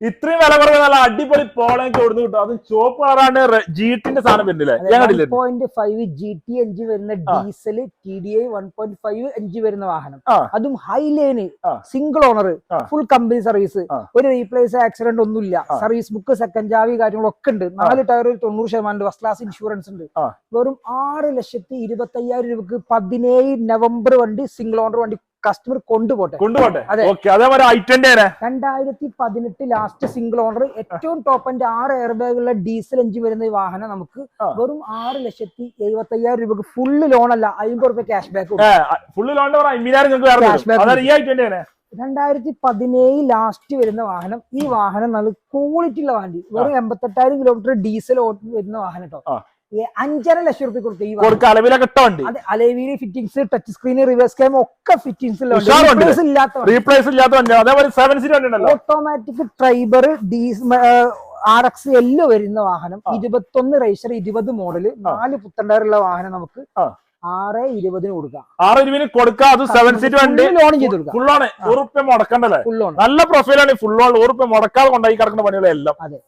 ഇത്രയും വില കുറവ് നല്ല അടിപൊളി പോളൊക്കെ കൊടുത്തു കിട്ടും. അത് ചുവപ്പ് കളറാണ് ജീട്ടിന്റെ സാധനം വരുന്നില്ലേ? 1.5 GT എഞ്ചിൻ വരുന്ന ഡീസൽ TDI 1.5 എഞ്ചിൻ വരുന്ന വാഹനം. അതും highline, single owner, full company service, ഒരു റീപ്ലേസ് ആക്സിഡന്റ് ഒന്നുമില്ല, സർവീസ് ബുക്ക്, സെക്കൻഡ് ചാവി കാര്യങ്ങളൊക്കെ ഉണ്ട്. 4 ടയർ 90% ഫസ്റ്റ് ക്ലാസ് ഇൻഷുറൻസ് ഉണ്ട്. വെറും 6,25,000 രൂപക്ക് 17 നവംബർ വണ്ടി, സിംഗിൾ ഓണർ വണ്ടി കസ്റ്റമർ കൊണ്ടുപോട്ടെ. 2018 ലാസ്റ്റ് സിംഗിൾ ഓണർ, ഏറ്റവും ടോപ്പ് ആൻഡ് 6 എയർ ബാഗുള്ള ഡീസൽ എഞ്ചിൻ വരുന്ന ഈ വാഹനം നമുക്ക് വെറും 6,75,000 രൂപക്ക് ഫുള്ള് ലോൺ അല്ല, 50 രൂപ ക്യാഷ് ബാക്ക്. 2017 ലാസ്റ്റ് വരുന്ന വാഹനം. ഈ വാഹനം നല്ല ക്വാളിറ്റി ഉള്ള വണ്ടി, വെറും 88,000 കിലോമീറ്റർ ഡീസൽ വരുന്ന വാഹനം കേട്ടോ. 5.5 ലക്ഷം രൂപ കൊടുത്തു. അലവിയില് fittings, touch screen, reverse cam ഒക്കെ ഫിറ്റിംഗ്സ് ഓട്ടോമാറ്റിക് ട്രൈബർ, RX എല്ലാം വരുന്ന വാഹനം. 21 റേസർ, 20 മോഡല്, 4 പുത്തണ്ടാറുള്ള വാഹനം നമുക്ക് 6,20 കൊടുക്കാം. 6,20 കൊടുക്കാം. അത് 7 സീറ്റ് വണ്ടി, ലോൺ ചെയ്ത് കൊടുക്കാം. ഫുള്ളാണ്. ₹100 മുടക്കണ്ടല്ലേ? നല്ല പ്രൊഫൈലാണ്. ഫുൾ ഓൺ ₹100 മുടക്കാതെ കൊണ്ടായി കിടക്കുന്ന പണികളെല്ലാം. അതെ.